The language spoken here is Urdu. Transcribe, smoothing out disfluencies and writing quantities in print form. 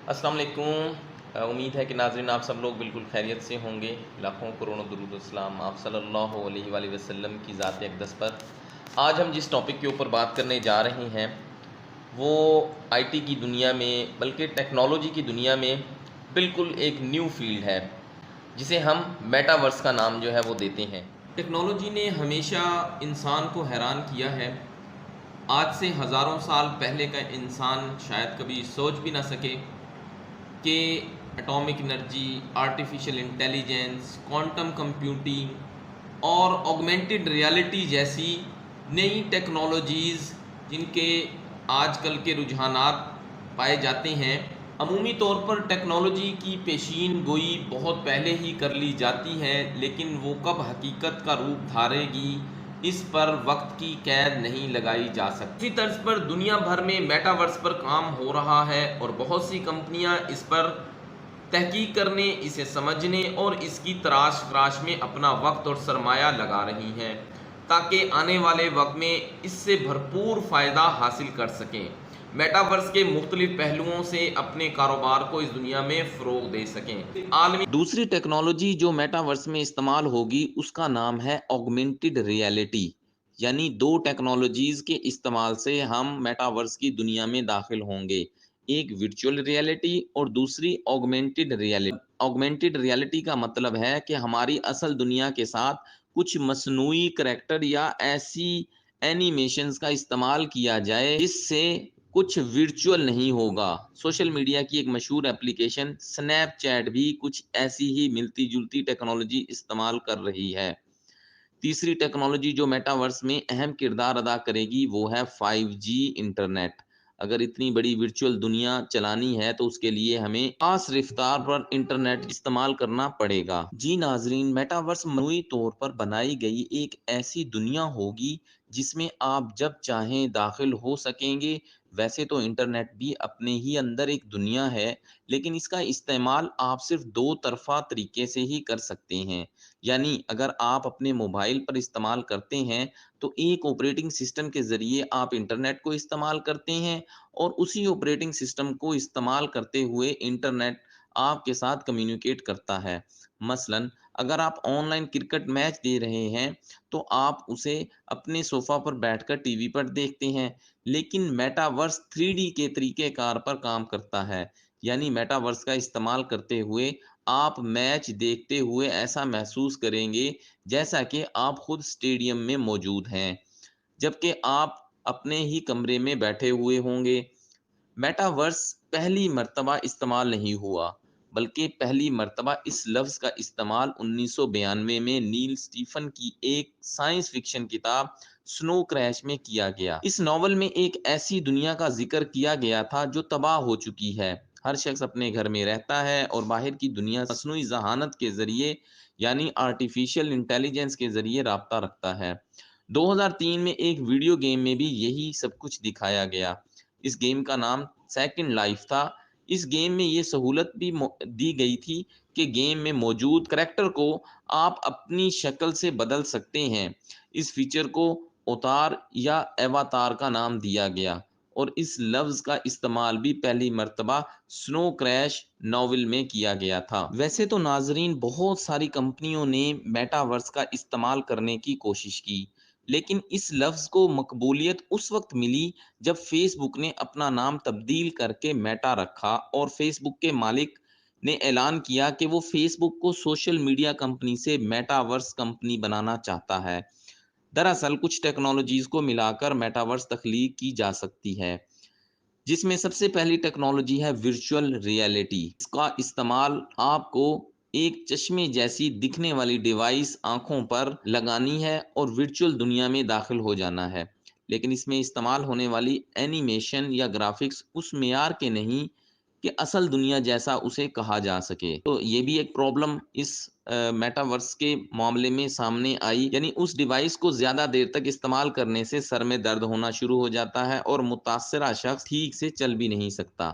السلام علیکم۔ امید ہے کہ ناظرین آپ سب لوگ بالکل خیریت سے ہوں گے۔ لاکھوں کروڑوں درود و السلام آپ صلی اللہ علیہ وآلہ وسلم کی ذات اقدس پر۔ آج ہم جس ٹاپک کے اوپر بات کرنے جا رہے ہیں وہ آئی ٹی کی دنیا میں، بلکہ ٹیکنالوجی کی دنیا میں بالکل ایک نیو فیلڈ ہے جسے ہم میٹاورس کا نام جو ہے وہ دیتے ہیں۔ ٹیکنالوجی نے ہمیشہ انسان کو حیران کیا ہے۔ آج سے ہزاروں سال پہلے کا انسان شاید کبھی سوچ بھی نہ سکے کہ atomic energy, artificial intelligence, quantum computing اور آگمنٹڈ ریالٹی جیسی نئی ٹیکنالوجیز جن کے آج کل کے رجحانات پائے جاتے ہیں، عمومی طور پر ٹیکنالوجی کی پیشین گوئی بہت پہلے ہی کر لی جاتی ہے، لیکن وہ کب حقیقت کا روپ دھارے گی اس پر وقت کی قید نہیں لگائی جا سکتی۔ اسی طرز پر دنیا بھر میں میٹاورس پر کام ہو رہا ہے اور بہت سی کمپنیاں اس پر تحقیق کرنے، اسے سمجھنے اور اس کی تراش میں اپنا وقت اور سرمایہ لگا رہی ہیں تاکہ آنے والے وقت میں اس سے بھرپور فائدہ حاصل کر سکیں، میٹاورس کے مختلف پہلوؤں سے اپنے کاروبار کو اس دنیا میں فروغ دے سکیں۔ دوسری ٹیکنالوجی جو میٹاورس میں استعمال ہوگی اس کا نام ہے آگمنٹڈ ریالٹی، یعنی دو ٹیکنالوجیز کے استعمال سے ہم میٹاورس کی دنیا میں داخل ہوں گے، ایک ورچوئل ریالٹی اور دوسری آگمنٹڈ ریالٹی۔ آگمنٹڈ ریالٹی کا مطلب ہے کہ ہماری اصل دنیا کے ساتھ کچھ مصنوعی کریکٹر یا ایسی اینیمیشنز کا استعمال کیا جائے جس سے کچھ ورچوئل نہیں ہوگا۔ سوشل میڈیا کی ایک مشہور اپلیکیشن سنیپ چیٹ بھی کچھ ایسی ہی ملتی جلتی ٹیکنالوجی استعمال کر رہی ہے۔ تیسری ٹیکنالوجی جو میٹاورس میں اہم کردار ادا کرے گی وہ ہے 5G انٹرنیٹ۔ اگر اتنی بڑی ورچوئل دنیا چلانی ہے تو اس کے لیے ہمیں خاص رفتار پر انٹرنیٹ استعمال کرنا پڑے گا۔ جی ناظرین، میٹاورس مجموعی طور پر بنائی گئی ایک ایسی دنیا ہوگی جس میں آپ جب چاہیں داخل ہو سکیں گے۔ ویسے تو انٹرنیٹ بھی اپنے ہی اندر ایک دنیا ہے، لیکن اس کا استعمال آپ صرف دو طرفہ طریقے سے ہی کر سکتے ہیں۔ یعنی اگر آپ اپنے موبائل پر استعمال کرتے ہیں تو ایک آپریٹنگ سسٹم کے ذریعے آپ انٹرنیٹ کو استعمال کرتے ہیں اور اسی آپریٹنگ سسٹم کو استعمال کرتے ہوئے انٹرنیٹ آپ کے ساتھ کمیونیکیٹ کرتا ہے۔ مثلا اگر آپ آن لائن کرکٹ میچ دے رہے ہیں تو آپ اسے اپنے صوفہ پر بیٹھ کر ٹی وی پر دیکھتے ہیں، لیکن میٹاورس 3D کے طریقہ کار پر کام کرتا ہے، یعنی میٹاورس کا استعمال کرتے ہوئے آپ میچ دیکھتے ہوئے ایسا محسوس کریں گے جیسا کہ آپ خود اسٹیڈیم میں موجود ہیں، جبکہ آپ اپنے ہی کمرے میں بیٹھے ہوئے ہوں گے۔ میٹاورس پہلی مرتبہ استعمال نہیں ہوا، بلکہ پہلی مرتبہ اس لفظ کا استعمال 1992 میں نیل سٹیفن کی ایک سائنس فکشن کتاب سنو کریش میں کیا گیا۔ اس ناول میں ایک ایسی دنیا کا ذکر کیا گیا تھا جو تباہ ہو چکی ہے۔ ہر شخص اپنے گھر میں رہتا ہے اور باہر کی دنیا مصنوعی ذہانت کے ذریعے یعنی آرٹیفیشل انٹیلیجنس کے ذریعے رابطہ رکھتا ہے۔ 2003 میں ایک ویڈیو گیم میں بھی یہی سب کچھ دکھایا گیا۔ اس گیم کا نام سیکنڈ لائف تھا۔ اس گیم میں یہ سہولت بھی دی گئی تھی کہ گیم میں موجود کریکٹر کو آپ اپنی شکل سے بدل سکتے ہیں۔ اس فیچر کو اوتار یا ایواتار کا نام دیا گیا اور اس لفظ کا استعمال بھی پہلی مرتبہ سنو کریش ناول میں کیا گیا تھا۔ ویسے تو ناظرین بہت ساری کمپنیوں نے میٹاورس کا استعمال کرنے کی کوشش کی، لیکن اس لفظ کو مقبولیت اس وقت ملی جب فیس بک نے اپنا نام تبدیل کر کے میٹا رکھا اور فیس بک کے مالک نے اعلان کیا کہ وہ فیس بک کو سوشل میڈیا کمپنی سے میٹاورس کمپنی بنانا چاہتا ہے۔ دراصل کچھ ٹیکنالوجیز کو ملا کر میٹاورس تخلیق کی جا سکتی ہے، جس میں سب سے پہلی ٹیکنالوجی ہے ورچوئل ریالٹی۔ اس کا استعمال آپ کو ایک چشمے جیسی دکھنے والی ڈیوائس آنکھوں پر لگانی ہے اور ورچوئل دنیا میں داخل ہو جانا ہے، لیکن اس میں استعمال ہونے والی اینیمیشن یا گرافکس اس معیار کے نہیں کہ اصل دنیا جیسا اسے کہا جا سکے۔ تو یہ بھی ایک پرابلم اس میٹاورس کے معاملے میں سامنے آئی، یعنی اس ڈیوائس کو زیادہ دیر تک استعمال کرنے سے سر میں درد ہونا شروع ہو جاتا ہے اور متاثرہ شخص ٹھیک سے چل بھی نہیں سکتا۔